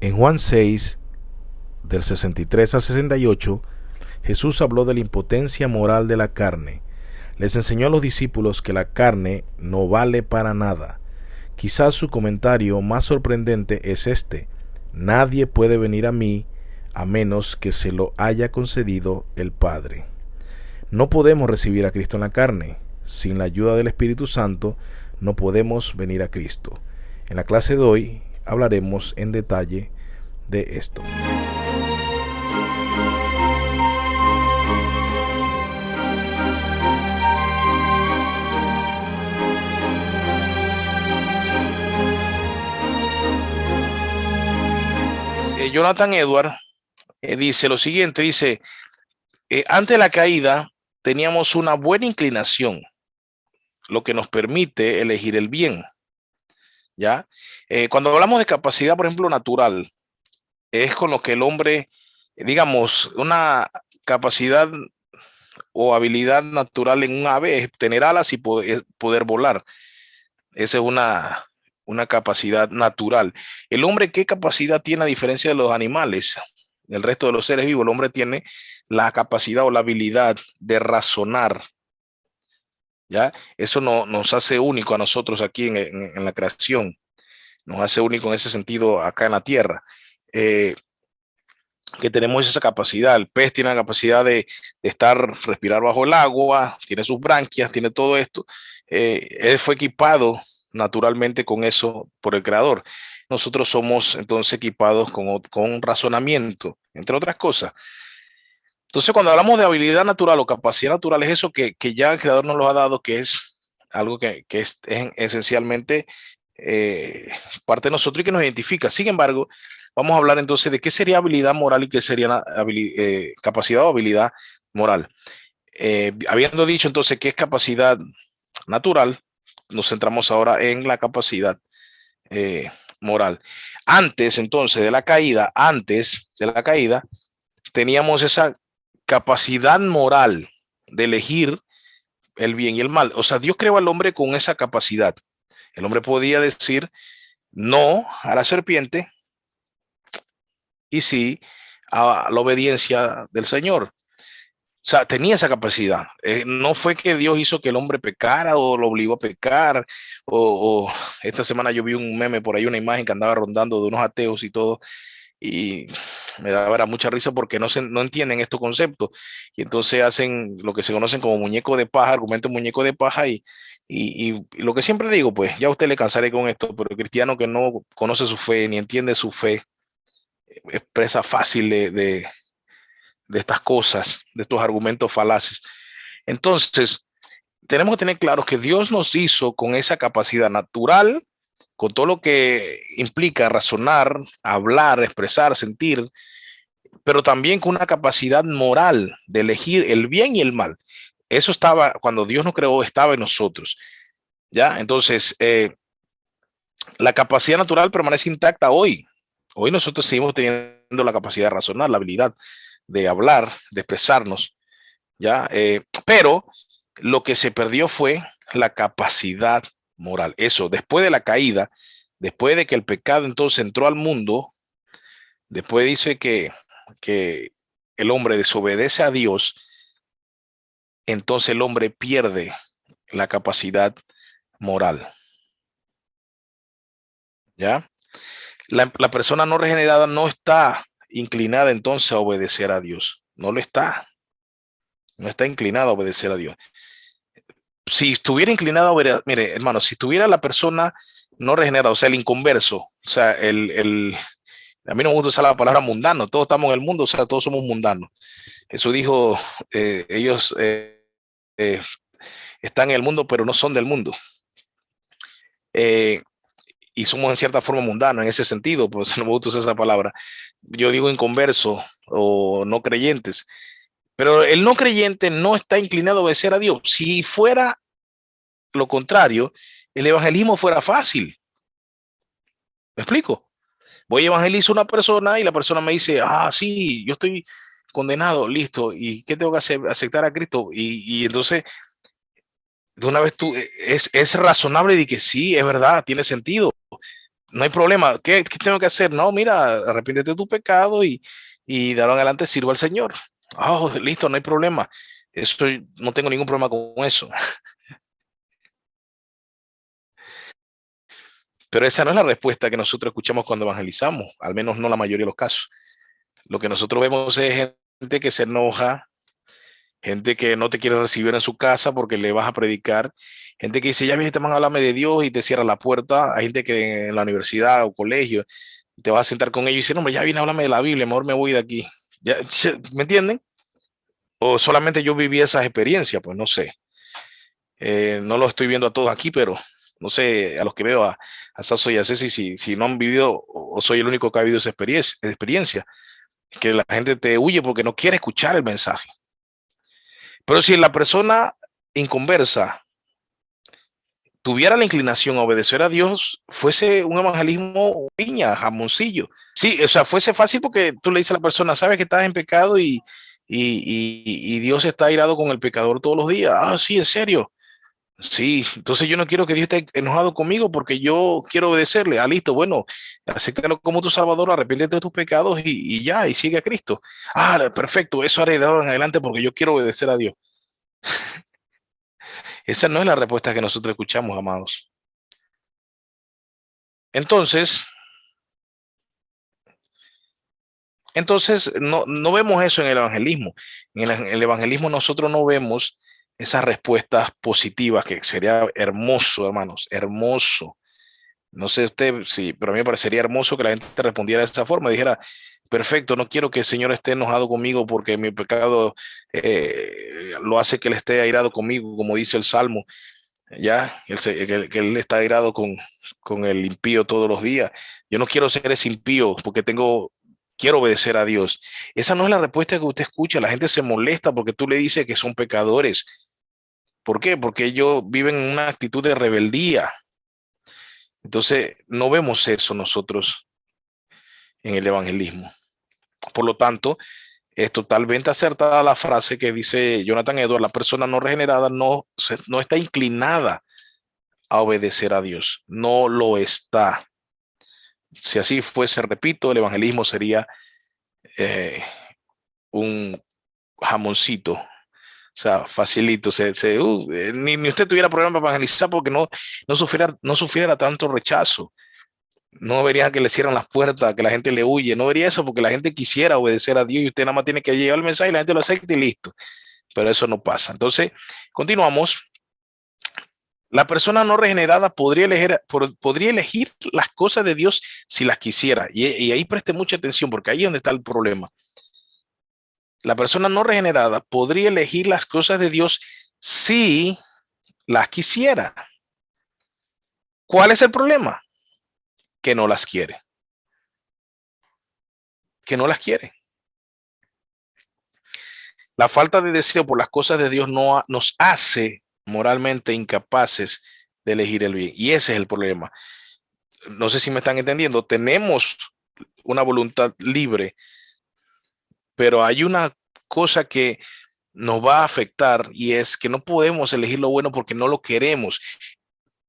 En Juan 6, del 63 al 68, Jesús habló de la impotencia moral de la carne. Les enseñó a los discípulos que la carne no vale para nada. Quizás su comentario más sorprendente es este: nadie puede venir a mí a menos que se lo haya concedido el Padre. No podemos recibir a Cristo en la carne. Sin la ayuda del Espíritu Santo no podemos venir a Cristo. En la clase de hoy hablaremos en detalle de esto. Jonathan Edward dice lo siguiente, dice, antes de la caída teníamos una buena inclinación, lo que nos permite elegir el bien, ¿ya? Cuando hablamos de capacidad, por ejemplo, natural, es con lo que el hombre, digamos, una capacidad o habilidad natural en un ave es tener alas y poder volar. Esa es una capacidad natural. El hombre, ¿qué capacidad tiene a diferencia de los animales? El resto de los seres vivos, el hombre tiene la capacidad o la habilidad de razonar, ¿ya? Eso nos hace único a nosotros aquí en la creación, nos hace único en ese sentido acá en la tierra, que tenemos esa capacidad. El pez tiene la capacidad respirar bajo el agua, tiene sus branquias, tiene todo esto. Él fue equipado naturalmente con eso por el creador. Nosotros somos entonces equipados con razonamiento, entre otras cosas. Entonces, cuando hablamos de habilidad natural o capacidad natural, es eso que ya el creador nos lo ha dado, que es algo que es esencialmente parte de nosotros y que nos identifica. Sin embargo, vamos a hablar entonces de qué sería habilidad moral y qué sería capacidad o habilidad moral. Habiendo dicho entonces qué es capacidad natural, nos centramos ahora en la capacidad moral. Antes de la caída, teníamos esa capacidad moral de elegir el bien y el mal. O sea, Dios creó al hombre con esa capacidad. El hombre podía decir no a la serpiente y sí a la obediencia del Señor. O sea, tenía esa capacidad. No fue que Dios hizo que el hombre pecara o lo obligó a pecar. Esta semana yo vi un meme por ahí, una imagen que andaba rondando de unos ateos y todo. Y me daba mucha risa porque no entienden estos conceptos. Y entonces hacen lo que se conocen como muñeco de paja, argumento muñeco de paja. Y lo que siempre digo, pues ya a usted le cansaré con esto, pero el cristiano que no conoce su fe ni entiende su fe, expresa fácil de estas cosas, de estos argumentos falaces. Entonces, tenemos que tener claro que Dios nos hizo con esa capacidad natural, con todo lo que implica razonar, hablar, expresar, sentir, pero también con una capacidad moral de elegir el bien y el mal. Eso estaba, cuando Dios nos creó, estaba en nosotros. ¿Ya? Entonces, la capacidad natural permanece intacta hoy. Hoy nosotros seguimos teniendo la capacidad de razonar, la habilidad de hablar, de expresarnos, ¿ya? Pero lo que se perdió fue la capacidad moral. Eso, después de la caída, después de que el pecado entonces entró al mundo, después dice que el hombre desobedece a Dios, entonces el hombre pierde la capacidad moral, ¿ya? La persona no regenerada no está inclinada entonces a obedecer a Dios, no lo está, no está inclinada a obedecer a Dios. Si estuviera inclinada a obedecer, mire, hermano, si estuviera la persona no regenerada, o sea, el inconverso, o sea, a mí no me gusta usar la palabra mundano, todos estamos en el mundo, o sea, todos somos mundanos. Jesús dijo, ellos eh, están en el mundo, pero no son del mundo. Eh, y somos en cierta forma mundanos en ese sentido, pues no me gusta usar esa palabra. Yo digo inconverso o no creyentes, pero el no creyente no está inclinado a obedecer a Dios. Si fuera lo contrario, el evangelismo fuera fácil. ¿Me explico? Voy a evangelizar a una persona y la persona me dice, ah, sí, yo estoy condenado, listo, ¿y qué tengo que hacer? Aceptar a Cristo. Y entonces, de una vez es razonable de que sí, es verdad, tiene sentido. no hay problema. ¿Qué tengo que hacer? No, mira, arrepiéntete de tu pecado y de ahora en adelante sirva al Señor. Oh, listo, no hay problema. Eso, no tengo ningún problema con eso. Pero esa no es la respuesta que nosotros escuchamos cuando evangelizamos, al menos no la mayoría de los casos. Lo que nosotros vemos es gente que se enoja, gente que no te quiere recibir en su casa porque le vas a predicar, gente que dice, ya vienes, te van a hablarme de Dios y te cierra la puerta. Hay gente que en la universidad o colegio te vas a sentar con ellos y dice, no, hombre, ya viene a hablarme de la Biblia, mejor me voy de aquí. Ya, ¿me entienden? O solamente yo viví esas experiencias, pues no sé. No lo estoy viendo a todos aquí, pero no sé, a los que veo a Sasso y a Ceci, si no han vivido o soy el único que ha vivido esa experiencia, que la gente te huye porque no quiere escuchar el mensaje. Pero si la persona inconversa tuviera la inclinación a obedecer a Dios, fuese un evangelismo piña, jamoncillo. Sí, o sea, fuese fácil porque tú le dices a la persona, sabes que estás en pecado y Dios está airado con el pecador todos los días. Ah, sí, en serio. Sí, entonces yo no quiero que Dios esté enojado conmigo porque yo quiero obedecerle. Ah, listo, bueno, acéptalo como tu Salvador, arrepiéntete de tus pecados y ya, y sigue a Cristo. Ah, perfecto, eso haré de ahora en adelante porque yo quiero obedecer a Dios. Esa no es la respuesta que nosotros escuchamos, amados. Entonces, no vemos eso en el evangelismo. En el evangelismo nosotros no vemos esas respuestas positivas, que sería hermoso, hermanos, hermoso. No sé usted, sí, pero a mí me parecería hermoso que la gente respondiera de esa forma, dijera, perfecto, no quiero que el Señor esté enojado conmigo porque mi pecado lo hace que él esté airado conmigo, como dice el Salmo, ya, que él está airado con el impío todos los días. Yo no quiero ser ese impío porque quiero obedecer a Dios. Esa no es la respuesta que usted escucha. La gente se molesta porque tú le dices que son pecadores. ¿Por qué? Porque ellos viven en una actitud de rebeldía. Entonces, no vemos eso nosotros en el evangelismo. Por lo tanto, es totalmente acertada la frase que dice Jonathan Edwards: la persona no regenerada no está inclinada a obedecer a Dios, no lo está. Si así fuese, repito, el evangelismo sería eh, un jamoncito, o sea, facilito, ni usted tuviera problema para evangelizar porque no sufriera tanto rechazo. No vería que le cierran las puertas, que la gente le huye, no vería eso porque la gente quisiera obedecer a Dios y usted nada más tiene que llevar el mensaje y la gente lo acepta y listo. Pero eso no pasa. Entonces, continuamos. La persona no regenerada podría elegir las cosas de Dios si las quisiera. Y ahí preste mucha atención porque ahí es donde está el problema. La persona no regenerada podría elegir las cosas de Dios si las quisiera. ¿Cuál es el problema? Que no las quiere. Que no las quiere. La falta de deseo por las cosas de Dios nos hace moralmente incapaces de elegir el bien. Y ese es el problema. No sé si me están entendiendo. Tenemos una voluntad libre, pero hay una cosa que nos va a afectar y es que no podemos elegir lo bueno porque no lo queremos.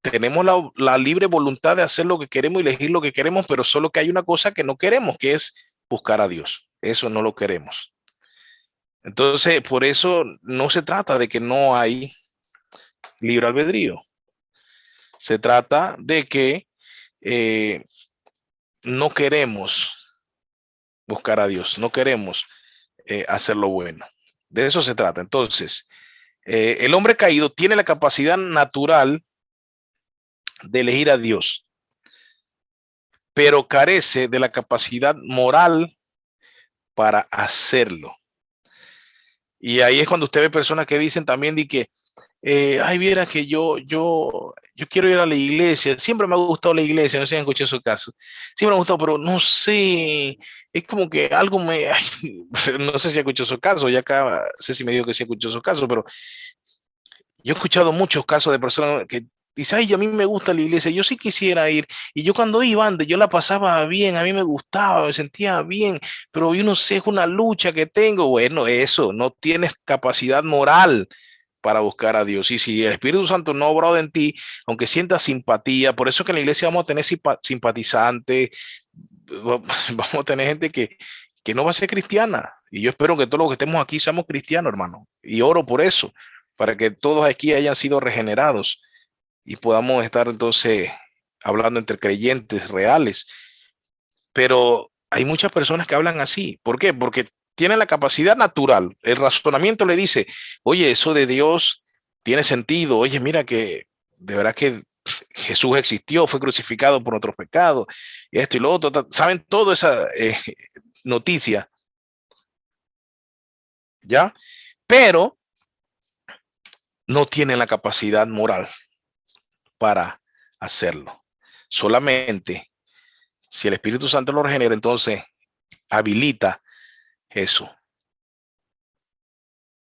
Tenemos la libre voluntad de hacer lo que queremos y elegir lo que queremos, pero solo que hay una cosa que no queremos, que es buscar a Dios. Eso no lo queremos. Entonces, por eso no se trata de que no hay libre albedrío. Se trata de que no queremos buscar a Dios, no queremos hacer lo bueno. De eso se trata. Entonces, el hombre caído tiene la capacidad natural de elegir a Dios, pero carece de la capacidad moral para hacerlo. Y ahí es cuando usted ve personas que dicen también de que, ay, viera que yo quiero ir a la iglesia, siempre me ha gustado la iglesia, no sé si han escuchado esos casos, siempre me ha gustado, pero no sé, es como que algo ay, no sé si ha escuchado esos casos, ya acá sé si me dijo que sí ha escuchado esos casos, pero yo he escuchado muchos casos de personas que dicen, ay, a mí me gusta la iglesia, yo sí quisiera ir, y yo cuando iba antes, yo la pasaba bien, a mí me gustaba, me sentía bien, pero yo no sé, es una lucha que tengo. Bueno, eso, no tienes capacidad moral para buscar a Dios. Y si el Espíritu Santo no ha obrado en ti, aunque sientas simpatía, por eso que en la iglesia vamos a tener simpatizantes, vamos a tener gente que no va a ser cristiana. Y yo espero que todos los que estemos aquí seamos cristianos, hermano. Y oro por eso, para que todos aquí hayan sido regenerados y podamos estar entonces hablando entre creyentes reales. Pero hay muchas personas que hablan así. ¿Por qué? Porque tienen la capacidad natural. El razonamiento le dice, oye, eso de Dios tiene sentido. Oye, mira que de verdad que Jesús existió, fue crucificado por nuestros pecados, y esto y lo otro. Saben toda esa noticia, ¿ya? Pero no tienen la capacidad moral para hacerlo. Solamente si el Espíritu Santo lo regenera, entonces habilita eso.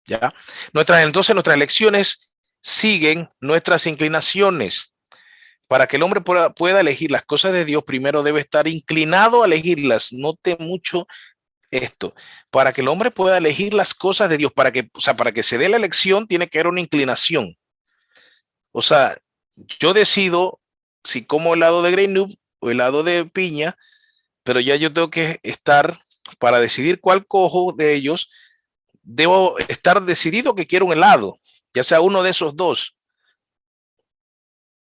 ¿Ya? Entonces nuestras elecciones siguen nuestras inclinaciones. Para que el hombre pueda elegir las cosas de Dios, primero debe estar inclinado a elegirlas. Note mucho esto. Para que el hombre pueda elegir las cosas de Dios, para que se dé la elección, tiene que haber una inclinación. O sea, yo decido si como helado de Grey Noob o helado de piña, pero ya yo tengo que estar, para decidir cuál cojo de ellos, debo estar decidido que quiero un helado, ya sea uno de esos dos.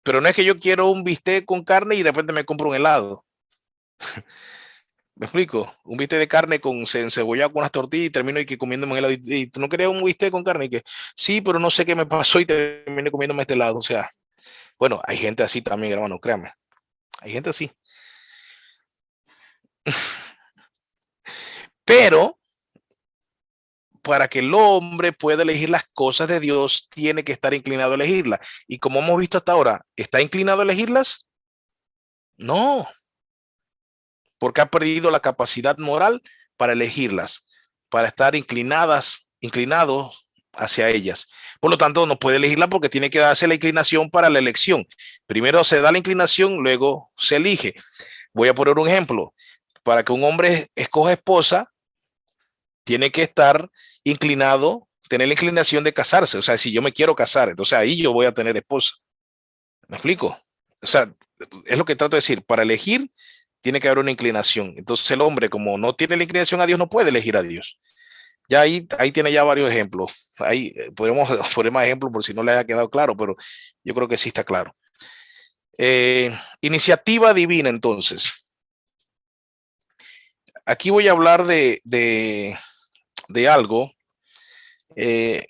Pero no es que yo quiero un bistec con carne y de repente me compro un helado. ¿Me explico? Un bistec de carne con encebollado con unas tortillas y termino y que comiéndome un helado. Y tú no querías un bistec con carne y que sí, pero no sé qué me pasó y terminé comiéndome este helado. O sea, bueno, hay gente así también, hermano, créame. Hay gente así. Pero para que el hombre pueda elegir las cosas de Dios, tiene que estar inclinado a elegirlas. Y como hemos visto hasta ahora, ¿está inclinado a elegirlas? No, porque ha perdido la capacidad moral para elegirlas, para estar inclinados hacia ellas. Por lo tanto, no puede elegirla porque tiene que darse la inclinación para la elección. Primero se da la inclinación, luego se elige. Voy a poner un ejemplo. Para que un hombre escoja esposa, tiene que estar inclinado, tener la inclinación de casarse. O sea, si yo me quiero casar, entonces ahí yo voy a tener esposa. ¿Me explico? O sea, es lo que trato de decir. Para elegir, tiene que haber una inclinación. Entonces el hombre, como no tiene la inclinación a Dios, no puede elegir a Dios. Ya ahí tiene ya varios ejemplos. Ahí podemos poner más ejemplos por si no le haya quedado claro, pero yo creo que sí está claro. Iniciativa divina, entonces. Aquí voy a hablar de algo que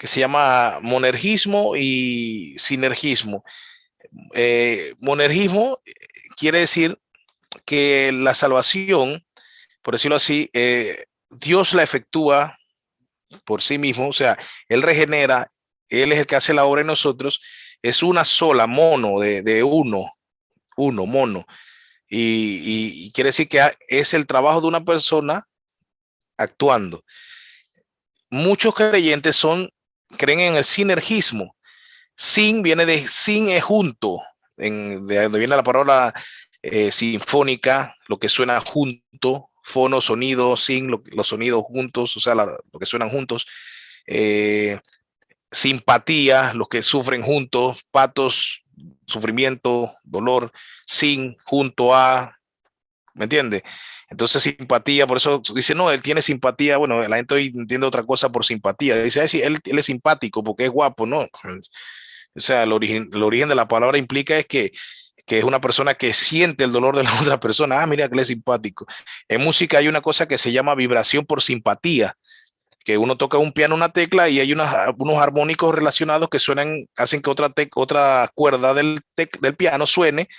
se llama monergismo y sinergismo. Monergismo quiere decir que la salvación, por decirlo así, Dios la efectúa por sí mismo, o sea, Él regenera, Él es el que hace la obra en nosotros, es una sola, mono, de uno, mono. Y quiere decir que es el trabajo de una persona actuando. Muchos creyentes creen en el sinergismo. Sin viene de sin es junto, de donde viene la palabra sinfónica, lo que suena junto, fono, sonido, sin, los sonidos juntos, o sea, lo que suenan juntos. Eh, Simpatía, los que sufren juntos, patos, sufrimiento, dolor, sin, junto a, ¿me entiende? Entonces simpatía, por eso dice, no, él tiene simpatía, bueno, la gente hoy entiende otra cosa por simpatía, dice, sí, él es simpático porque es guapo, no, o sea, el origen de la palabra implica que es una persona que siente el dolor de la otra persona. Ah, mira que él es simpático. En música hay una cosa que se llama vibración por simpatía, que uno toca un piano, una tecla, y hay unos armónicos relacionados que suenan, hacen que otra cuerda del piano suene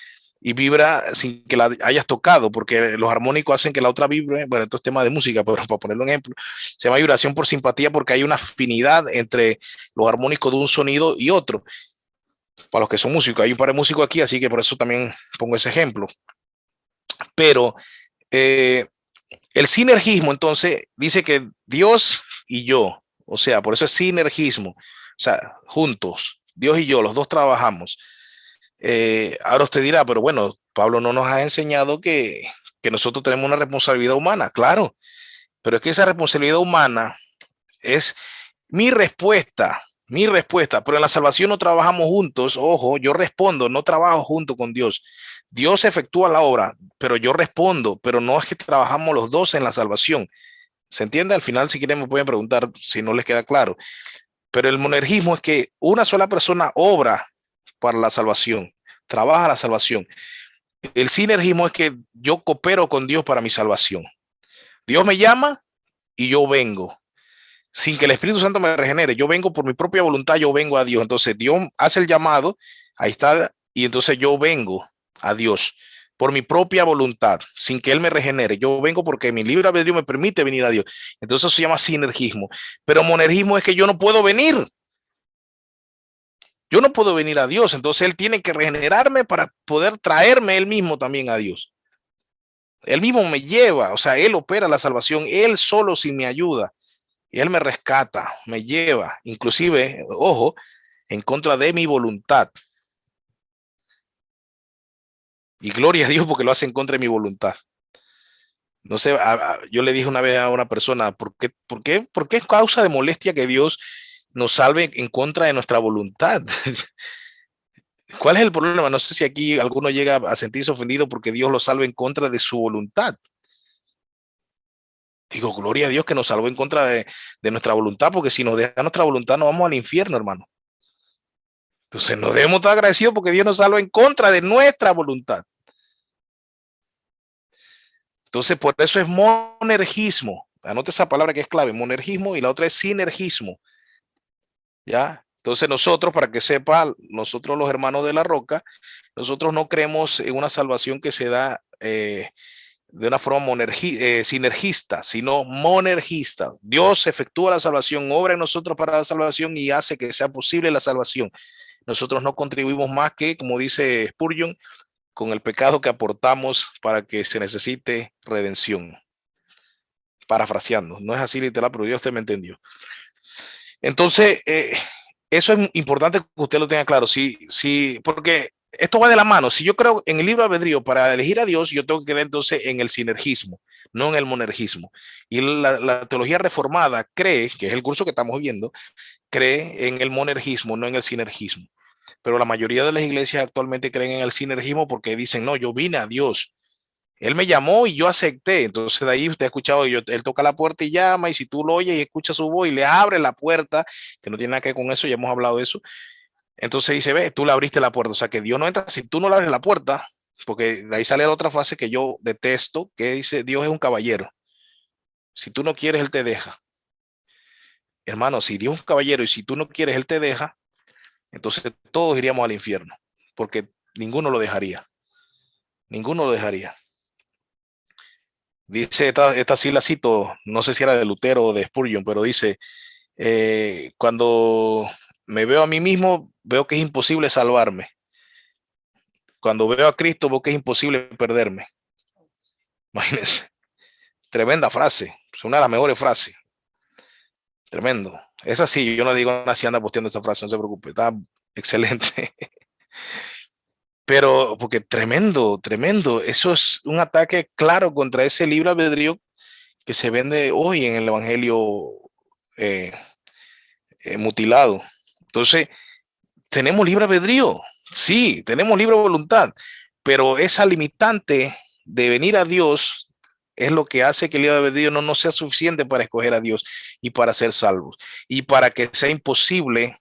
y vibra sin que la hayas tocado, porque los armónicos hacen que la otra vibre. Bueno, esto es tema de música, pero para ponerlo en ejemplo, se llama vibración por simpatía porque hay una afinidad entre los armónicos de un sonido y otro. Para los que son músicos, hay un par de músicos aquí, así que por eso también pongo ese ejemplo. Pero eh, el sinergismo, entonces, dice que Dios y yo, o sea, por eso es sinergismo, o sea, juntos, Dios y yo, los dos trabajamos. Ahora usted dirá, pero bueno, Pablo no nos ha enseñado que nosotros tenemos una responsabilidad humana, claro, pero es que esa responsabilidad humana es mi respuesta Mi respuesta, pero en la salvación no trabajamos juntos. Ojo, yo respondo, no trabajo junto con Dios. Dios efectúa la obra, pero yo respondo, pero no es que trabajamos los dos en la salvación. ¿Se entiende? Al final, si quieren, me pueden preguntar si no les queda claro. Pero el monergismo es que una sola persona obra para la salvación, trabaja la salvación. El sinergismo es que yo coopero con Dios para mi salvación. Dios me llama y yo vengo, sin que el Espíritu Santo me regenere. Yo vengo por mi propia voluntad, yo vengo a Dios. Entonces Dios hace el llamado, ahí está, y entonces yo vengo a Dios por mi propia voluntad, sin que Él me regenere. Yo vengo porque mi libre albedrío me permite venir a Dios. Entonces eso se llama sinergismo. Pero monergismo es que yo no puedo venir. Yo no puedo venir a Dios. Entonces Él tiene que regenerarme para poder traerme Él mismo también a Dios. Él mismo me lleva, o sea, Él opera la salvación, Él solo sin mi ayuda. Y Él me rescata, me lleva, inclusive, ojo, en contra de mi voluntad. Y gloria a Dios porque lo hace en contra de mi voluntad. No sé, yo le dije una vez a una persona, por qué es causa de molestia que Dios nos salve en contra de nuestra voluntad? ¿Cuál es el problema? No sé si aquí alguno llega a sentirse ofendido porque Dios lo salve en contra de su voluntad. Digo, gloria a Dios que nos salvó en contra de nuestra voluntad, porque si nos deja nuestra voluntad, nos vamos al infierno, hermano. Entonces, nos debemos estar agradecidos porque Dios nos salva en contra de nuestra voluntad. Entonces, por eso es monergismo. Anote esa palabra que es clave, monergismo, y la otra es sinergismo. ¿Ya? Entonces, nosotros, para que sepa, nosotros los hermanos de la roca, nosotros no creemos en una salvación que se da de una forma sinergista, sino monergista. Dios efectúa la salvación, obra en nosotros para la salvación y hace que sea posible la salvación. Nosotros no contribuimos más que, como dice Spurgeon, con el pecado que aportamos para que se necesite redención. Parafraseando, no es así literal, pero Dios te me entendió. Entonces, eso es importante que usted lo tenga claro, porque esto va de la mano. Si yo creo en el libre albedrío para elegir a Dios, yo tengo que creer entonces en el sinergismo, no en el monergismo. Y la teología reformada cree, que es el curso que estamos viendo, cree en el monergismo, no en el sinergismo. Pero la mayoría de las iglesias actualmente creen en el sinergismo porque dicen, no, yo vine a Dios. Él me llamó y yo acepté. Entonces de ahí usted ha escuchado, él toca la puerta y llama, y si tú lo oyes y escuchas su voz y le abre la puerta, que no tiene nada que ver con eso, ya hemos hablado de eso. Entonces dice, ve, tú le abriste la puerta. O sea que Dios no entra si tú no le abres la puerta, porque de ahí sale la otra frase que yo detesto, que dice, Dios es un caballero. Si tú no quieres, Él te deja. Hermano, si Dios es un caballero y si tú no quieres, Él te deja, entonces todos iríamos al infierno, porque ninguno lo dejaría. Ninguno lo dejaría. Dice, esta sí la cito, no sé si era de Lutero o de Spurgeon, pero dice, cuando me veo a mí mismo, veo que es imposible salvarme. Cuando veo a Cristo, veo que es imposible perderme. Imagínense, tremenda frase, es una de las mejores frases. Tremendo. Esa sí, yo no digo nada si anda posteando esa frase, no se preocupe, está excelente. Pero, porque tremendo, tremendo. Eso es un ataque claro contra ese libre albedrío que se vende hoy en el Evangelio eh, mutilado. Entonces, tenemos libre albedrío, sí, tenemos libre voluntad, pero esa limitante de venir a Dios es lo que hace que el libre albedrío no sea suficiente para escoger a Dios y para ser salvos, y para que sea imposible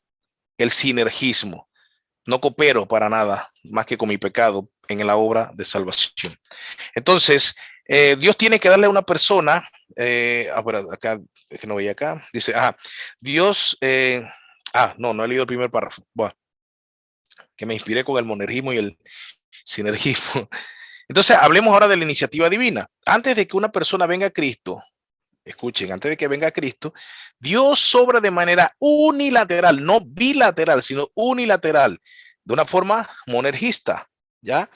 el sinergismo. No coopero para nada más que con mi pecado en la obra de salvación. Entonces, Dios tiene que darle a una persona, acá, es que no veía acá, dice, Dios, no he leído el primer párrafo, bueno, que me inspiré con el monergismo y el sinergismo. Entonces, hablemos ahora de la iniciativa divina. Antes de que una persona venga a Cristo, escuchen, antes de que venga a Cristo, Dios obra de manera unilateral, no bilateral, sino unilateral, de una forma monergista, ¿ya?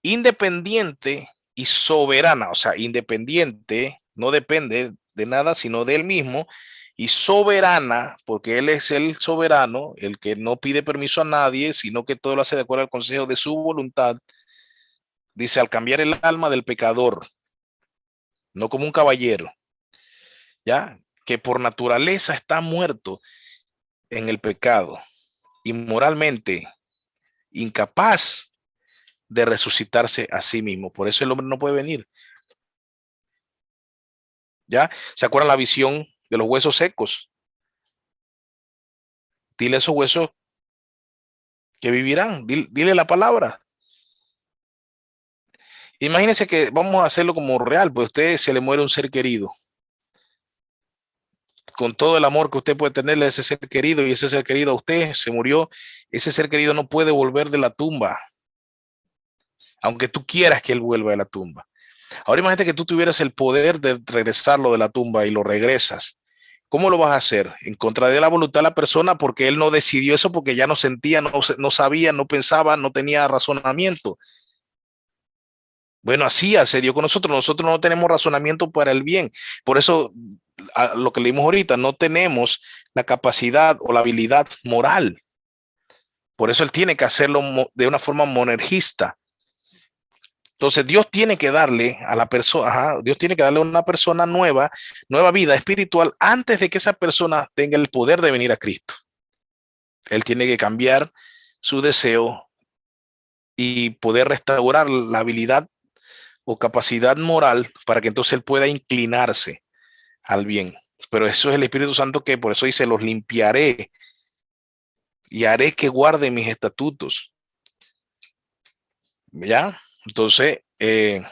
Independiente y soberana, o sea, independiente, no depende de nada, sino de él mismo, y soberana, porque él es el soberano, el que no pide permiso a nadie, sino que todo lo hace de acuerdo al consejo de su voluntad. Dice, al cambiar el alma del pecador, no como un caballero, ¿ya? Que por naturaleza está muerto. en el pecado y moralmente incapaz de resucitarse a sí mismo. Por eso el hombre no puede venir. ¿Ya? ¿Se acuerdan la visión de los huesos secos? Dile a esos huesos que vivirán. Dile la palabra. Imagínense que vamos a hacerlo como real, pues a usted se le muere un ser querido. Con todo el amor que usted puede tenerle a ese ser querido y ese ser querido a usted se murió, ese ser querido no puede volver de la tumba, aunque tú quieras que él vuelva de la tumba. Ahora imagínate que tú tuvieras el poder de regresarlo de la tumba y lo regresas. ¿Cómo lo vas a hacer? En contra de la voluntad de la persona porque él no decidió eso, porque ya no sentía, no sabía, no pensaba, no tenía razonamiento. Bueno, así se dio con nosotros. Nosotros no tenemos razonamiento para el bien. Por eso, lo que leímos ahorita, no tenemos la capacidad o la habilidad moral. Por eso él tiene que hacerlo de una forma monergista. Entonces Dios tiene que darle a la persona, Dios tiene que darle a una persona nueva, nueva vida espiritual antes de que esa persona tenga el poder de venir a Cristo. Él tiene que cambiar su deseo y poder restaurar la habilidad o capacidad moral para que entonces él pueda inclinarse al bien. Pero eso es el Espíritu Santo, que por eso dice: los limpiaré y haré que guarde mis estatutos. ¿Ya? Entonces, que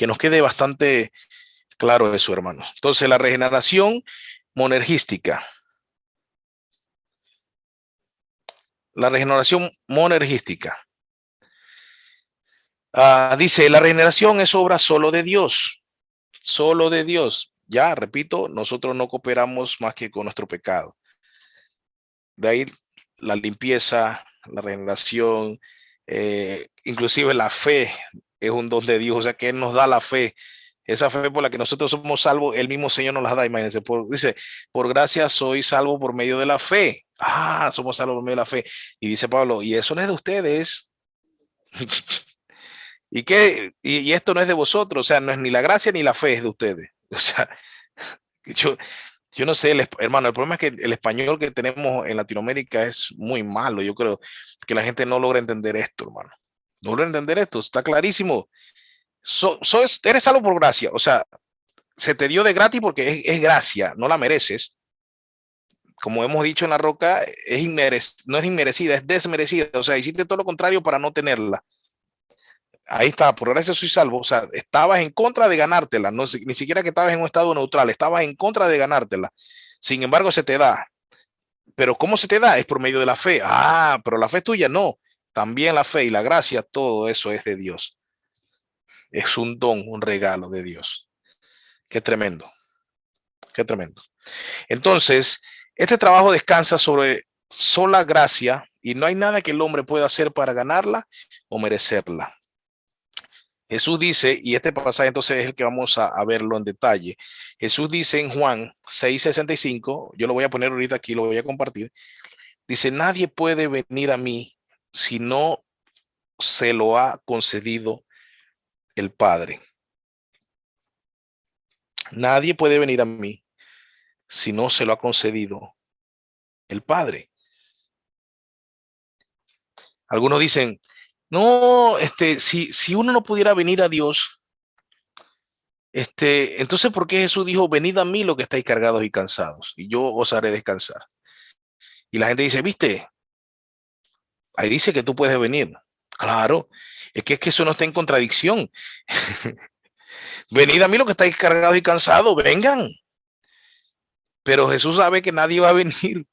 nos quede bastante claro eso, hermanos. Entonces, la regeneración monergística. La regeneración monergística. Dice: la regeneración es obra solo de Dios. Solo de Dios. Ya, repito, nosotros no cooperamos más que con nuestro pecado. De ahí la limpieza, la regeneración, inclusive la fe es un don de Dios, o sea que Él nos da la fe. Esa fe por la que nosotros somos salvos, el mismo Señor nos la da, imagínense. Dice: por gracia soy salvo por medio de la fe. Somos salvos por medio de la fe. Y dice Pablo: y eso no es de ustedes. ¿Y esto no es de vosotros? O sea, no es ni la gracia ni la fe, es de ustedes. O sea, yo, yo no sé, hermano, el problema es que el español que tenemos en Latinoamérica es muy malo. Yo creo que la gente no logra entender esto, hermano. No logra entender esto, está clarísimo. Eres salvo por gracia, o sea, se te dio de gratis porque es gracia, no la mereces. Como hemos dicho en la roca, no es inmerecida, es desmerecida. O sea, hiciste todo lo contrario para no tenerla. Ahí está, por gracia soy salvo. O sea, estabas en contra de ganártela, no, ni siquiera que estabas en un estado neutral, estabas en contra de ganártela. Sin embargo, se te da. Pero ¿cómo se te da? Es por medio de la fe. Pero la fe tuya no. También la fe y la gracia, todo eso es de Dios. Es un don, un regalo de Dios. Qué tremendo, qué tremendo. Entonces, este trabajo descansa sobre sola gracia y no hay nada que el hombre pueda hacer para ganarla o merecerla. Jesús dice, y este pasaje entonces es el que vamos a verlo en detalle. Jesús dice en Juan 6:65, yo lo voy a poner ahorita aquí, lo voy a compartir. Dice: nadie puede venir a mí si no se lo ha concedido el Padre. Nadie puede venir a mí si no se lo ha concedido el Padre. Algunos dicen: no, si uno no pudiera venir a Dios, entonces ¿por qué Jesús dijo: venid a mí los que estáis cargados y cansados, y yo os haré descansar? Y la gente dice: viste, ahí dice que tú puedes venir. Claro, es que eso no está en contradicción. Venid a mí los que estáis cargados y cansados, vengan. Pero Jesús sabe que nadie va a venir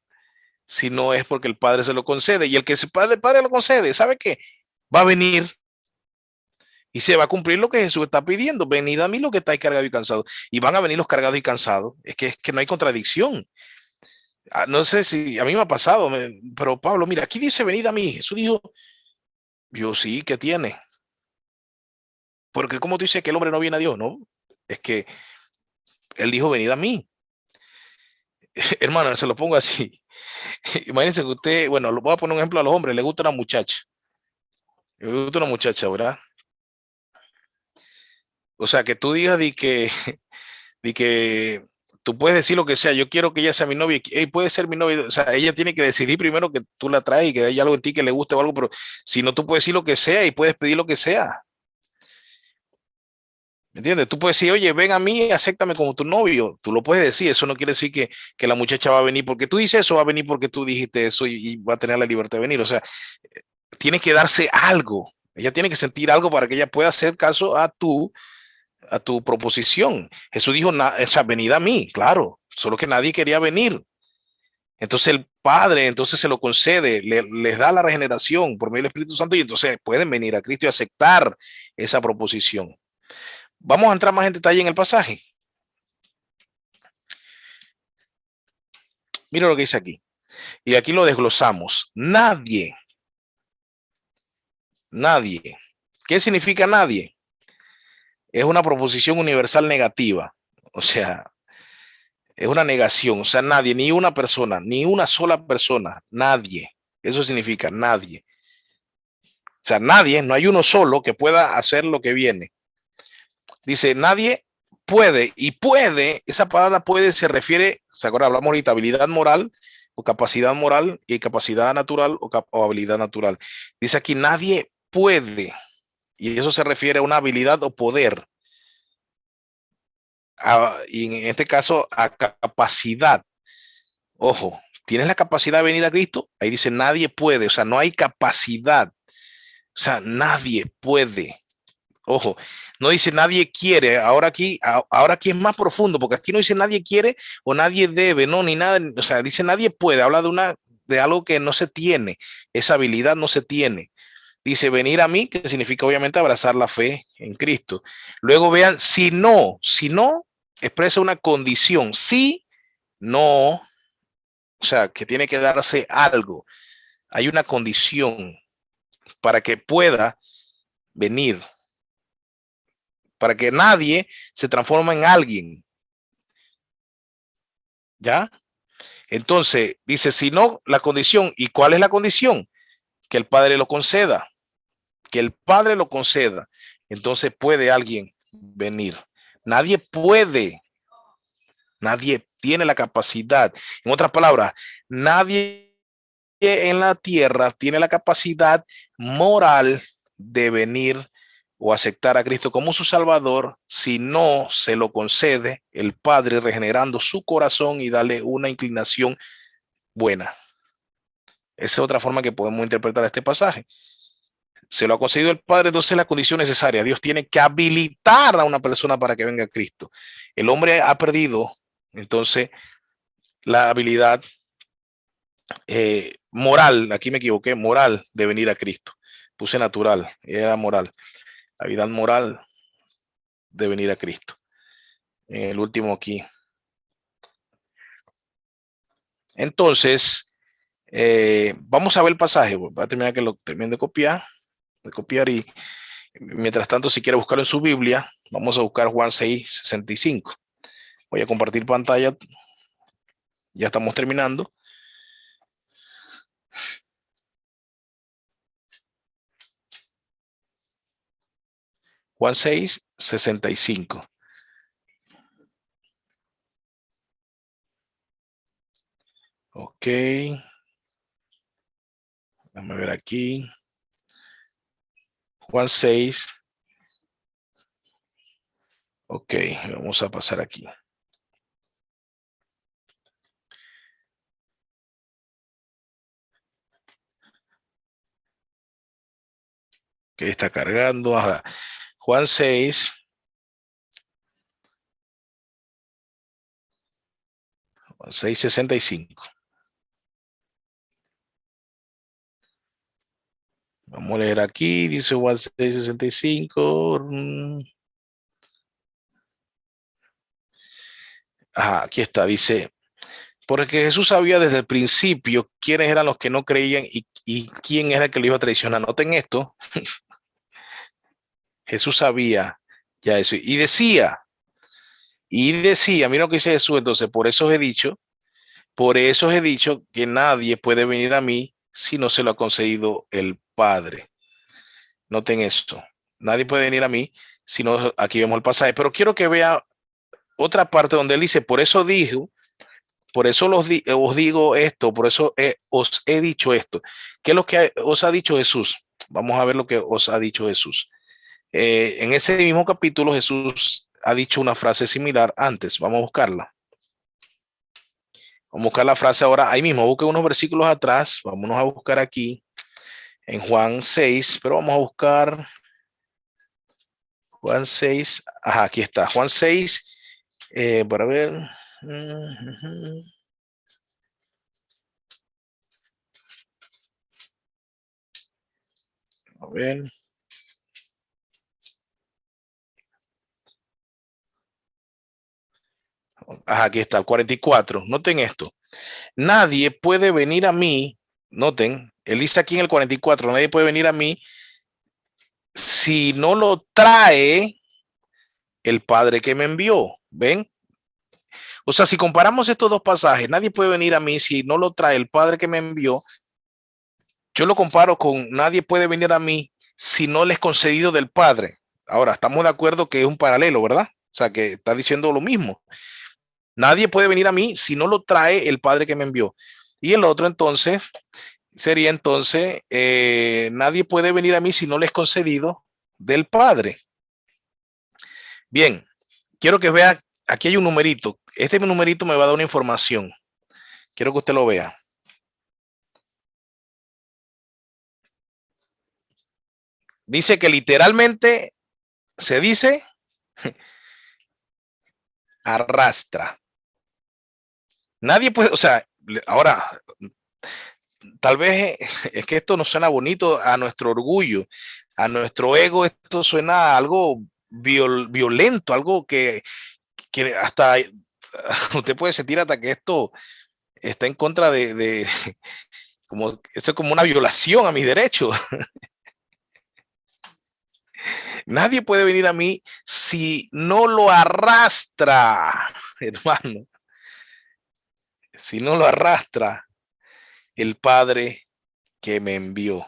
si no es porque el Padre se lo concede. Y el que el Padre lo concede, ¿sabe qué? Va a venir y se va a cumplir lo que Jesús está pidiendo. Venid a mí los que estáis cargados y cansados. Y van a venir los cargados y cansados. Es que no hay contradicción. No sé si a mí me ha pasado, pero Pablo, mira, aquí dice: venid a mí. Jesús dijo: yo sí, ¿qué tiene? Porque como tú dices que el hombre no viene a Dios, ¿no? Es que él dijo: venid a mí. Hermano, se lo pongo así. Imagínense que usted, bueno, lo voy a poner un ejemplo: a los hombres le gusta una muchacha. Le gusta una muchacha, ¿verdad? O sea, que tú digas de que tú puedes decir lo que sea, yo quiero que ella sea mi novia, y puede ser mi novia, o sea, ella tiene que decidir primero que tú la traes y que haya algo en ti que le guste o algo, pero si no, tú puedes decir lo que sea y puedes pedir lo que sea. ¿Me entiendes? Tú puedes decir, oye, ven a mí, acéptame como tu novio. Tú lo puedes decir, eso no quiere decir que la muchacha va a venir porque tú dices eso, va a venir porque tú dijiste eso y va a tener la libertad de venir. O sea, tiene que darse algo. Ella tiene que sentir algo para que ella pueda hacer caso a tu proposición. Jesús dijo, o sea, venid a mí, claro, solo que nadie quería venir. Entonces el Padre entonces se lo concede, les da la regeneración por medio del Espíritu Santo y entonces pueden venir a Cristo y aceptar esa proposición. Vamos a entrar más en detalle en el pasaje. Mira lo que dice aquí. Y aquí lo desglosamos. Nadie. ¿Qué significa nadie? Es una proposición universal negativa. O sea, es una negación. O sea, nadie, ni una persona, ni una sola persona. Nadie. Eso significa nadie. O sea, nadie, no hay uno solo que pueda hacer lo que viene. Dice, nadie puede, y puede, esa palabra puede se refiere, ¿se acuerdan? Hablamos ahorita, habilidad moral o capacidad moral y capacidad natural o habilidad natural. Dice aquí, nadie puede, y eso se refiere a una habilidad o poder, y en este caso a capacidad. Ojo, ¿tienes la capacidad de venir a Cristo? Ahí dice, nadie puede, o sea, no hay capacidad, o sea, nadie puede. Ojo, no dice nadie quiere, ahora aquí es más profundo, porque aquí no dice nadie quiere o nadie debe, no, ni nada, o sea, dice nadie puede, habla de algo que no se tiene, esa habilidad no se tiene. Dice venir a mí, que significa obviamente abrazar la fe en Cristo. Luego vean, si no, expresa una condición, si no, o sea, que tiene que darse algo, hay una condición para que pueda venir, para que nadie se transforme en alguien. ¿Ya? Entonces, dice, si no, la condición, ¿y cuál es la condición? Que el Padre lo conceda, que el Padre lo conceda. Entonces puede alguien venir. Nadie puede, nadie tiene la capacidad. En otras palabras, nadie en la tierra tiene la capacidad moral de venir o aceptar a Cristo como su Salvador si no se lo concede el Padre regenerando su corazón y darle una inclinación buena. Esa es otra forma que podemos interpretar este pasaje. Se lo ha concedido el Padre, entonces la condición necesaria. Dios tiene que habilitar a una persona para que venga a Cristo. El hombre ha perdido, entonces, la habilidad moral, aquí me equivoqué, moral de venir a Cristo. Puse natural, era moral. La habilidad moral de venir a Cristo. En el último aquí. Entonces, vamos a ver el pasaje. Voy a terminar que lo termine de copiar y mientras tanto, si quiere buscarlo en su Biblia, vamos a buscar Juan 6:65. Voy a compartir pantalla. Ya estamos terminando. Juan 6:65. Ok. Déjame ver aquí. Juan 6. Ok, vamos a pasar aquí. Que está cargando. Ajá. Juan 6. Juan 6:65. Vamos a leer aquí. Dice Juan 6:65. Ajá, aquí está. Dice, porque Jesús sabía desde el principio quiénes eran los que no creían y quién era el que lo iba a traicionar. Noten esto. Jesús sabía ya eso. Mira lo que dice Jesús, entonces, por eso os he dicho que nadie puede venir a mí si no se lo ha concedido el Padre. Noten esto. Nadie puede venir a mí si no, aquí vemos el pasaje, pero quiero que vea otra parte donde él dice, por eso dijo, por eso os digo esto, por eso os he dicho esto. ¿Qué es lo que os ha dicho Jesús? Vamos a ver lo que os ha dicho Jesús. En ese mismo capítulo Jesús ha dicho una frase similar antes. Vamos a buscarla. Vamos a buscar la frase ahora ahí mismo. Busque unos versículos atrás. Vámonos a buscar aquí en Juan 6, pero vamos a buscar Juan 6. Ajá, aquí está. Juan 6, para ver. A ver. Ajá, aquí está, el 44. Noten esto. Nadie puede venir a mí. Noten, él dice aquí en el 44, nadie puede venir a mí si no lo trae el Padre que me envió. ¿Ven? O sea, si comparamos estos dos pasajes, nadie puede venir a mí si no lo trae el Padre que me envió. Yo lo comparo con nadie puede venir a mí si no le es concedido del Padre. Ahora, estamos de acuerdo que es un paralelo, ¿verdad? O sea, que está diciendo lo mismo. Nadie puede venir a mí si no lo trae el Padre que me envió. Y el otro entonces sería entonces, nadie puede venir a mí si no le es concedido del Padre. Bien, quiero que vea, aquí hay un numerito. Este numerito me va a dar una información. Quiero que usted lo vea. Dice que literalmente se dice arrastra. Nadie puede, o sea, ahora, tal vez es que esto no suena bonito a nuestro orgullo, a nuestro ego, esto suena a algo violento, algo que hasta usted puede sentir hasta que esto está en contra de como, esto es como una violación a mis derechos. Nadie puede venir a mí si no lo arrastra, hermano. Si no lo arrastra el Padre que me envió.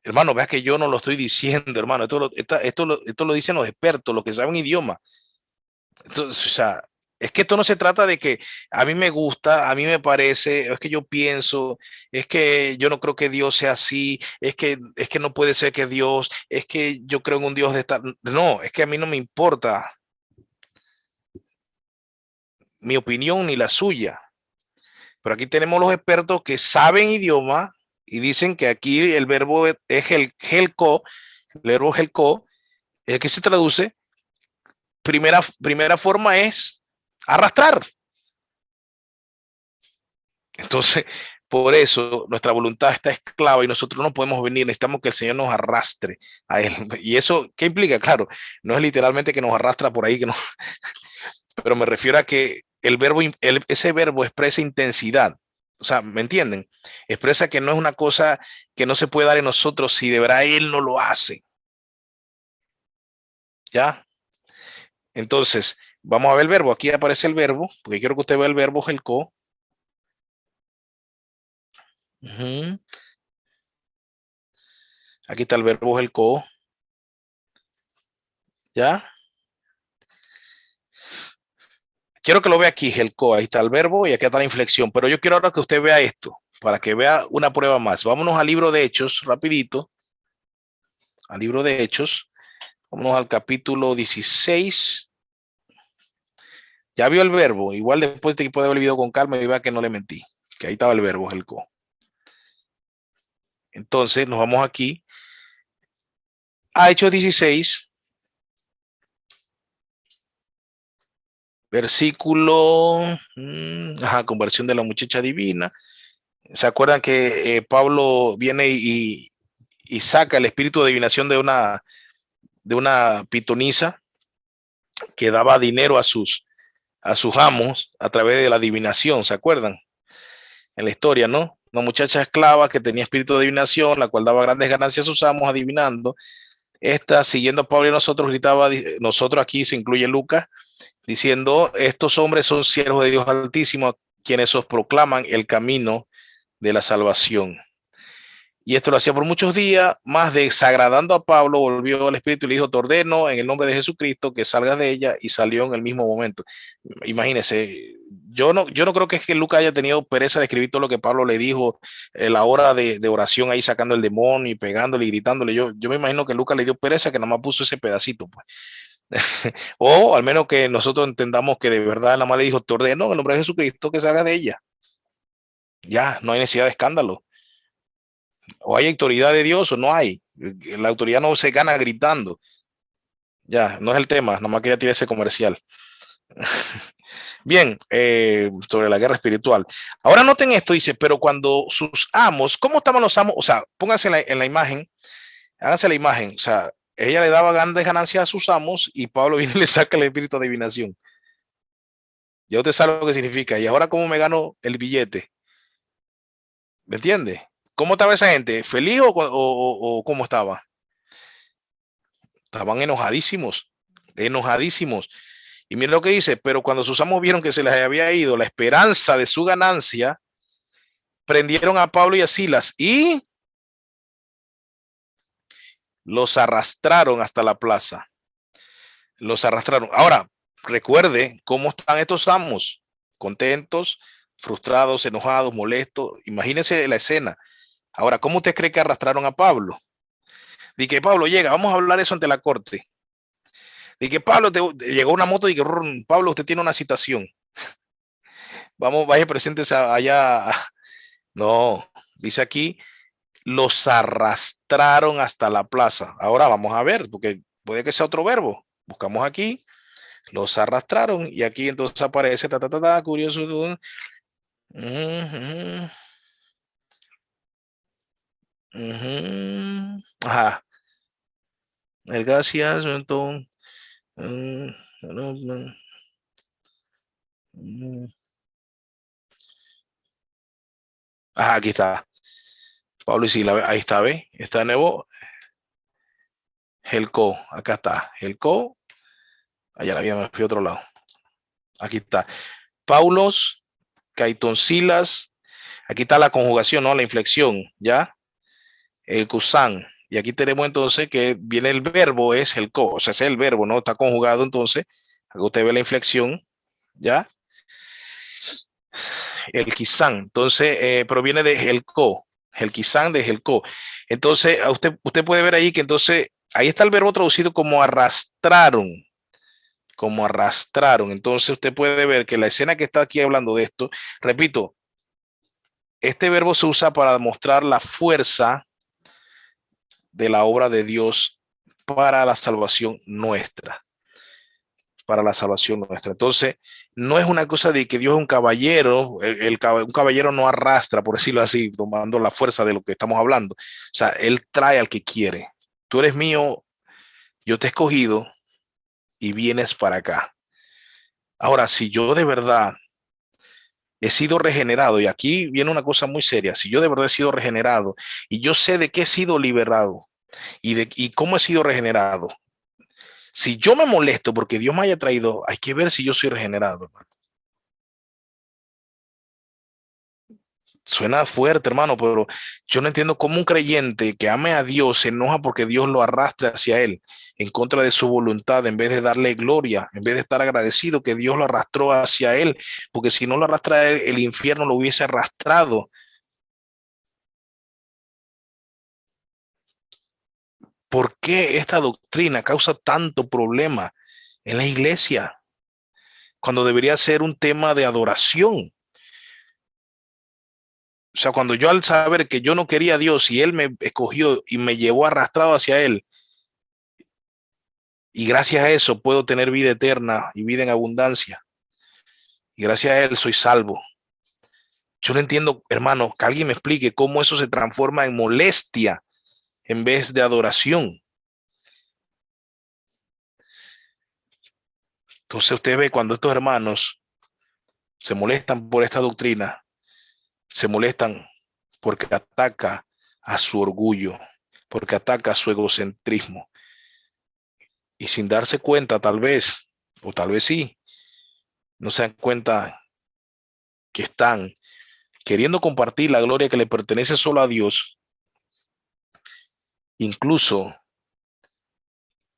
Hermano, vea que yo no lo estoy diciendo, hermano. Esto lo dicen los expertos, los que saben idioma. Entonces, o sea, es que esto no se trata de que a mí me gusta, a mí me parece, es que yo pienso, es que yo no creo que Dios sea así, es que no puede ser que Dios, es que yo creo en un Dios de esta. No, es que a mí no me importa mi opinión ni la suya. Pero aquí tenemos los expertos que saben idioma y dicen que aquí el verbo es el helco, el verbo helco, es que se traduce, primera forma es arrastrar. Entonces, por eso nuestra voluntad está esclava y nosotros no podemos venir, necesitamos que el Señor nos arrastre a Él. ¿Y eso qué implica? Claro, no es literalmente que nos arrastra por ahí, que no, pero me refiero a que ese verbo expresa intensidad. O sea, ¿me entienden? Expresa que no es una cosa que no se puede dar en nosotros si de verdad Él no lo hace. ¿Ya? Entonces, vamos a ver el verbo. Aquí aparece el verbo, porque quiero que usted vea el verbo helco. Aquí está el verbo helco. ¿Ya? Quiero que lo vea aquí, helco. Ahí está el verbo y aquí está la inflexión. Pero yo quiero ahora que usted vea esto, para que vea una prueba más. Vámonos al libro de Hechos, rapidito. Al libro de Hechos. Vámonos al capítulo 16. Ya vio el verbo. Igual después de que puede ver el video con calma y vea que no le mentí. Que ahí estaba el verbo, helco. Entonces, nos vamos aquí a Hechos 16, versículo, conversión de la muchacha divina. ¿Se acuerdan que Pablo viene y saca el espíritu de adivinación de una pitonisa que daba dinero a sus amos a través de la adivinación? ¿Se acuerdan? En la historia, ¿no? Una muchacha esclava que tenía espíritu de adivinación, la cual daba grandes ganancias a sus amos adivinando. Esta, siguiendo a Pablo y nosotros, gritaba, nosotros aquí se incluye Lucas, diciendo, estos hombres son siervos de Dios Altísimo, quienes os proclaman el camino de la salvación. Y esto lo hacía por muchos días, más desagradando a Pablo, volvió al Espíritu y le dijo, te ordeno en el nombre de Jesucristo que salgas de ella, y salió en el mismo momento. Imagínense, yo no creo que es que Lucas haya tenido pereza de escribir todo lo que Pablo le dijo en la hora de oración ahí sacando el demonio y pegándole y gritándole. Yo me imagino que Lucas le dio pereza que nada más puso ese pedacito, pues. O al menos que nosotros entendamos que de verdad nada más le dijo, te ordeno en el nombre de Jesucristo que salgas de ella. Ya, no hay necesidad de escándalo. O hay autoridad de Dios o no hay. La autoridad no se gana gritando. Ya, no es el tema, nada más quería tirar ese comercial. Bien, sobre la guerra espiritual. Ahora noten esto, dice, pero cuando sus amos, ¿cómo estaban los amos? O sea, pónganse en la imagen, háganse la imagen, o sea, ella le daba grandes ganancias a sus amos y Pablo viene y le saca el espíritu de adivinación. Ya usted sabe lo que significa. Y ahora, ¿cómo me gano el billete? ¿Me entiende? ¿Cómo estaba esa gente? ¿Feliz o cómo estaba? Estaban enojadísimos, enojadísimos. Y miren lo que dice, pero cuando sus amos vieron que se les había ido la esperanza de su ganancia, prendieron a Pablo y a Silas y los arrastraron hasta la plaza. Los arrastraron. Ahora, recuerde cómo están estos amos, contentos, frustrados, enojados, molestos. Imagínense la escena. Ahora, ¿cómo usted cree que arrastraron a Pablo? Dice que Pablo llega, vamos a hablar eso ante la corte. Dice que Pablo, llegó una moto y que Pablo, usted tiene una citación. Vamos, vaya, preséntese allá. No, dice aquí, los arrastraron hasta la plaza. Ahora vamos a ver, porque puede que sea otro verbo. Buscamos aquí, los arrastraron y aquí entonces aparece, curioso. Ajá, el gracias, entonces. Ajá, aquí está. Pablo y Sila, ahí está, ¿ve? Está de nuevo. Helco, acá está. Helco, allá la había, me fui a otro lado. Aquí está. Paulos, Caitoncilas, aquí está la conjugación, ¿no? La inflexión, ¿ya? El Kusan. Y aquí tenemos entonces que viene el verbo, es el co, o sea, es el verbo, ¿no? Está conjugado entonces. Aquí usted ve la inflexión, ¿ya? El Kisan. Entonces, proviene de Helco. El Kisan de Helco. Entonces, usted puede ver ahí que entonces, ahí está el verbo traducido como arrastraron. Como arrastraron. Entonces, usted puede ver que la escena que está aquí hablando de esto, repito, este verbo se usa para mostrar la fuerza de la obra de Dios para la salvación nuestra. Para la salvación nuestra. Entonces, no es una cosa de que Dios es un caballero, un caballero no arrastra, por decirlo así, tomando la fuerza de lo que estamos hablando. O sea, Él trae al que quiere. Tú eres mío, yo te he escogido y vienes para acá. Ahora, si yo de verdad he sido regenerado, y aquí viene una cosa muy seria, si yo de verdad he sido regenerado y yo sé de qué he sido liberado y cómo he sido regenerado, si yo me molesto porque Dios me haya traído, hay que ver si yo soy regenerado, hermano. Suena fuerte, hermano, pero yo no entiendo cómo un creyente que ame a Dios se enoja porque Dios lo arrastre hacia él en contra de su voluntad, en vez de darle gloria, en vez de estar agradecido que Dios lo arrastró hacia él, porque si no lo arrastra a él, el infierno lo hubiese arrastrado. ¿Por qué esta doctrina causa tanto problema en la iglesia cuando debería ser un tema de adoración? O sea, cuando yo al saber que yo no quería a Dios y Él me escogió y me llevó arrastrado hacia Él, y gracias a eso puedo tener vida eterna y vida en abundancia, y gracias a Él soy salvo. Yo no entiendo, hermano, que alguien me explique cómo eso se transforma en molestia en vez de adoración. Entonces usted ve cuando estos hermanos se molestan por esta doctrina, se molestan porque ataca a su orgullo, porque ataca a su egocentrismo. Y sin darse cuenta, tal vez, o tal vez sí, no se dan cuenta que están queriendo compartir la gloria que le pertenece solo a Dios incluso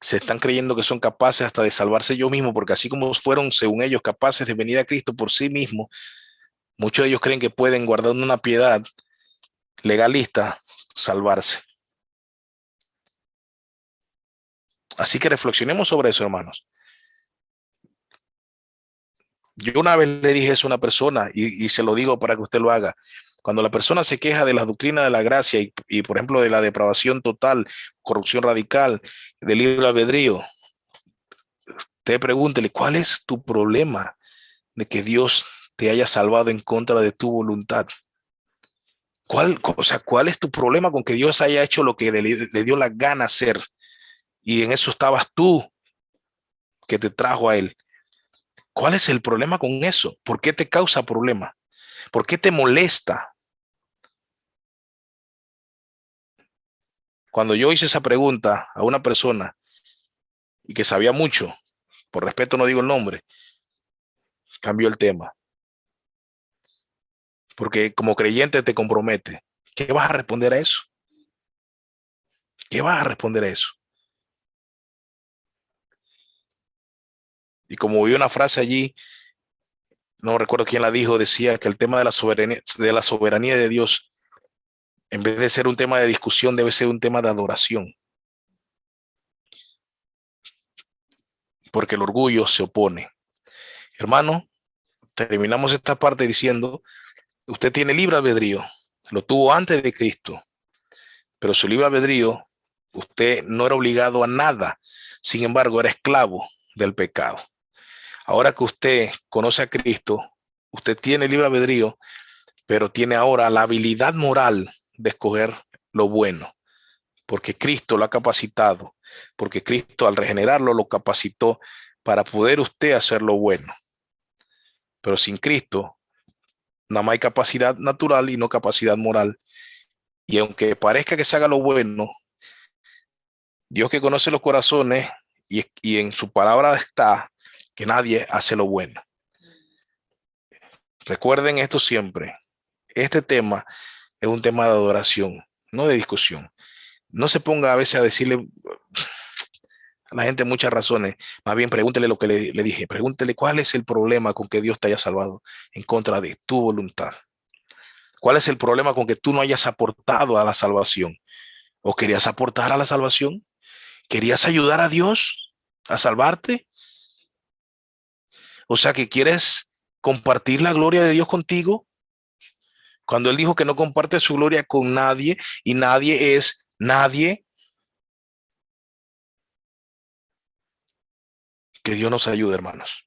se están creyendo que son capaces hasta de salvarse ellos mismos, porque así como fueron, según ellos, capaces de venir a Cristo por sí mismos, muchos de ellos creen que pueden, guardando una piedad legalista, salvarse. Así que reflexionemos sobre eso, hermanos. Yo una vez le dije eso a una persona y se lo digo para que usted lo haga. Cuando la persona se queja de la doctrina de la gracia y, por ejemplo, de la depravación total, corrupción radical, del libre albedrío, usted pregúntele, ¿cuál es tu problema de que Dios te haya salvado en contra de tu voluntad? ¿Cuál es tu problema con que Dios haya hecho lo que le dio la gana hacer? Y en eso estabas tú, que te trajo a él. ¿Cuál es el problema con eso? ¿Por qué te causa problema? ¿Por qué te molesta? Cuando yo hice esa pregunta a una persona y que sabía mucho, por respeto no digo el nombre, cambió el tema. Porque como creyente te compromete. ¿Qué vas a responder a eso? ¿Qué vas a responder a eso? Y como vi una frase allí, no recuerdo quién la dijo, decía que el tema de la soberanía de Dios, en vez de ser un tema de discusión, debe ser un tema de adoración. Porque el orgullo se opone. Hermano, terminamos esta parte diciendo, usted tiene libre albedrío, lo tuvo antes de Cristo, pero su libre albedrío, usted no era obligado a nada, sin embargo, era esclavo del pecado. Ahora que usted conoce a Cristo, usted tiene libre albedrío, pero tiene ahora la habilidad moral de escoger lo bueno, porque Cristo lo ha capacitado, porque Cristo al regenerarlo lo capacitó para poder usted hacer lo bueno. Pero sin Cristo, nada más hay capacidad natural y no capacidad moral. Y aunque parezca que se haga lo bueno, Dios que conoce los corazones y en su palabra está que nadie hace lo bueno. Recuerden esto siempre. Este tema es un tema de adoración, no de discusión. No se ponga a veces a decirle a la gente muchas razones. Más bien pregúntele lo que le dije. Pregúntele cuál es el problema con que Dios te haya salvado en contra de tu voluntad. ¿Cuál es el problema con que tú no hayas aportado a la salvación? ¿O querías aportar a la salvación? ¿Querías ayudar a Dios a salvarte? O sea, que quieres compartir la gloria de Dios contigo. Cuando Él dijo que no comparte su gloria con nadie y nadie es nadie, que Dios nos ayude, hermanos.